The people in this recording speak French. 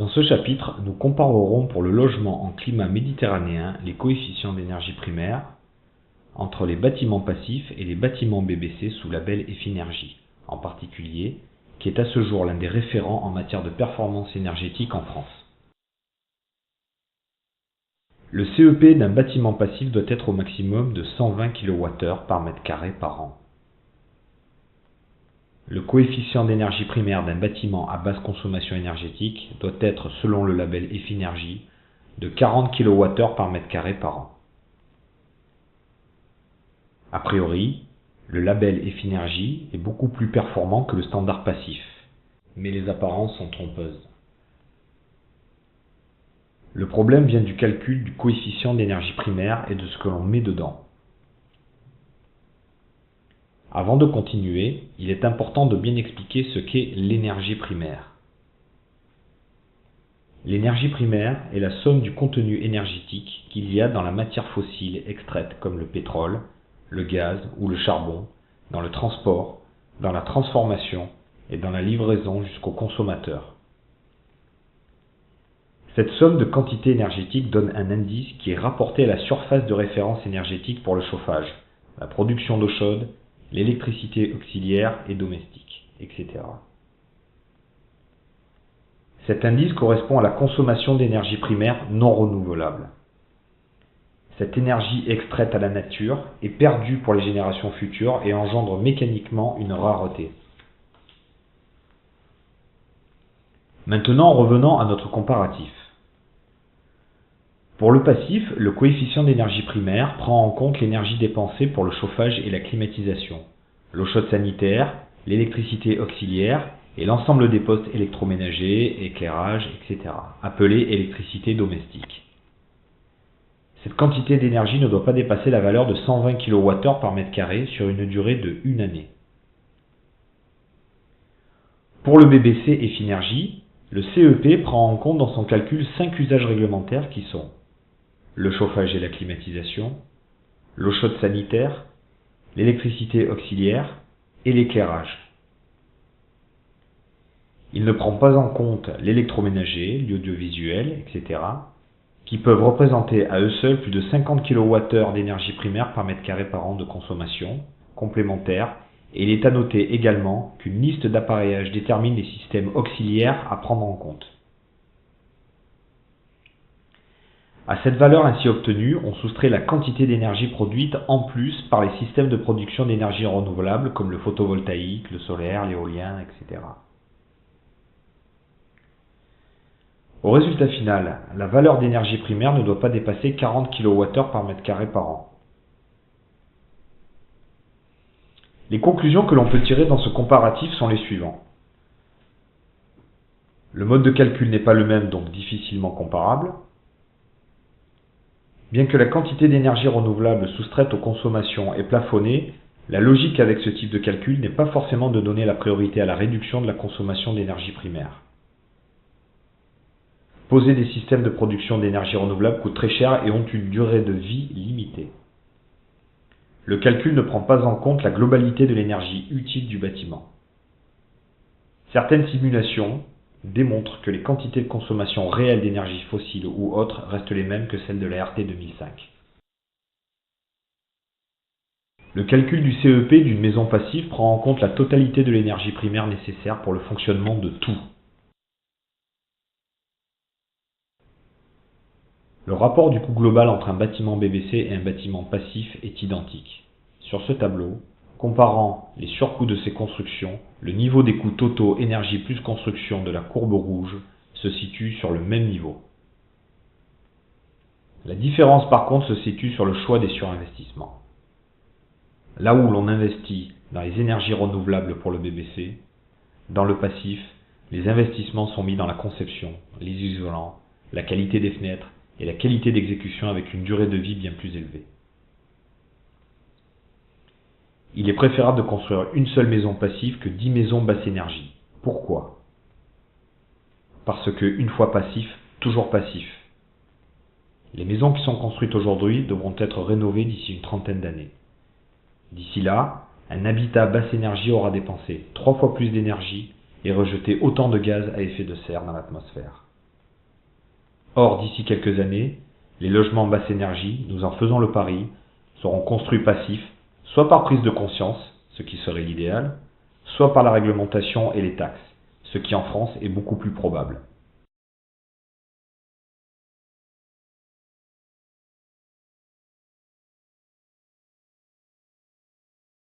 Dans ce chapitre, nous comparerons pour le logement en climat méditerranéen les coefficients d'énergie primaire entre les bâtiments passifs et les bâtiments BBC sous label Effinergie, en particulier, qui est à ce jour l'un des référents en matière de performance énergétique en France. Le CEP d'un bâtiment passif doit être au maximum de 120 kWh par mètre carré par an. Le coefficient d'énergie primaire d'un bâtiment à basse consommation énergétique doit être, selon le label Effinergie, de 40 kWh par mètre carré par an. A priori, le label Effinergie est beaucoup plus performant que le standard passif, mais les apparences sont trompeuses. Le problème vient du calcul du coefficient d'énergie primaire et de ce que l'on met dedans. Avant de continuer, il est important de bien expliquer ce qu'est l'énergie primaire. L'énergie primaire est la somme du contenu énergétique qu'il y a dans la matière fossile extraite comme le pétrole, le gaz ou le charbon, dans le transport, dans la transformation et dans la livraison jusqu'au consommateur. Cette somme de quantité énergétique donne un indice qui est rapporté à la surface de référence énergétique pour le chauffage, la production d'eau chaude, l'électricité auxiliaire et domestique, etc. Cet indice correspond à la consommation d'énergie primaire non renouvelable. Cette énergie extraite à la nature est perdue pour les générations futures et engendre mécaniquement une rareté. Maintenant, revenons à notre comparatif. Pour le passif, le coefficient d'énergie primaire prend en compte l'énergie dépensée pour le chauffage et la climatisation, l'eau chaude sanitaire, l'électricité auxiliaire et l'ensemble des postes électroménagers, éclairage, etc., appelés électricité domestique. Cette quantité d'énergie ne doit pas dépasser la valeur de 120 kWh par mètre carré sur une durée de 1 année. Pour le BBC Effinergie, le CEP prend en compte dans son calcul 5 usages réglementaires qui sont le chauffage et la climatisation, l'eau chaude sanitaire, l'électricité auxiliaire et l'éclairage. Il ne prend pas en compte l'électroménager, l'audiovisuel, etc., qui peuvent représenter à eux seuls plus de 50 kWh d'énergie primaire par mètre carré par an de consommation complémentaire, et il est à noter également qu'une liste d'appareillages détermine les systèmes auxiliaires à prendre en compte. À cette valeur ainsi obtenue, on soustrait la quantité d'énergie produite en plus par les systèmes de production d'énergie renouvelable comme le photovoltaïque, le solaire, l'éolien, etc. Au résultat final, la valeur d'énergie primaire ne doit pas dépasser 40 kWh par mètre carré par an. Les conclusions que l'on peut tirer dans ce comparatif sont les suivants. Le mode de calcul n'est pas le même, donc difficilement comparable. Bien que la quantité d'énergie renouvelable soustraite aux consommations est plafonnée, la logique avec ce type de calcul n'est pas forcément de donner la priorité à la réduction de la consommation d'énergie primaire. Poser des systèmes de production d'énergie renouvelable coûte très cher et ont une durée de vie limitée. Le calcul ne prend pas en compte la globalité de l'énergie utile du bâtiment. Certaines simulations démontrent que les quantités de consommation réelle d'énergie fossile ou autres restent les mêmes que celles de la RT 2005. Le calcul du CEP d'une maison passive prend en compte la totalité de l'énergie primaire nécessaire pour le fonctionnement de tout. Le rapport du coût global entre un bâtiment BBC et un bâtiment passif est identique. Sur ce tableau, comparant les surcoûts de ces constructions, le niveau des coûts totaux énergie plus construction de la courbe rouge se situe sur le même niveau. La différence par contre se situe sur le choix des surinvestissements. Là où l'on investit dans les énergies renouvelables pour le BBC, dans le passif, les investissements sont mis dans la conception, les isolants, la qualité des fenêtres et la qualité d'exécution avec une durée de vie bien plus élevée. Il est préférable de construire une seule maison passive que 10 maisons basse énergie. Pourquoi? Parce que, une fois passif, toujours passif. Les maisons qui sont construites aujourd'hui devront être rénovées d'ici une trentaine d'années. D'ici là, un habitat basse énergie aura dépensé 3 fois plus d'énergie et rejeté autant de gaz à effet de serre dans l'atmosphère. Or, d'ici quelques années, les logements basse énergie, nous en faisons le pari, seront construits passifs, soit par prise de conscience, ce qui serait l'idéal, soit par la réglementation et les taxes, ce qui en France est beaucoup plus probable.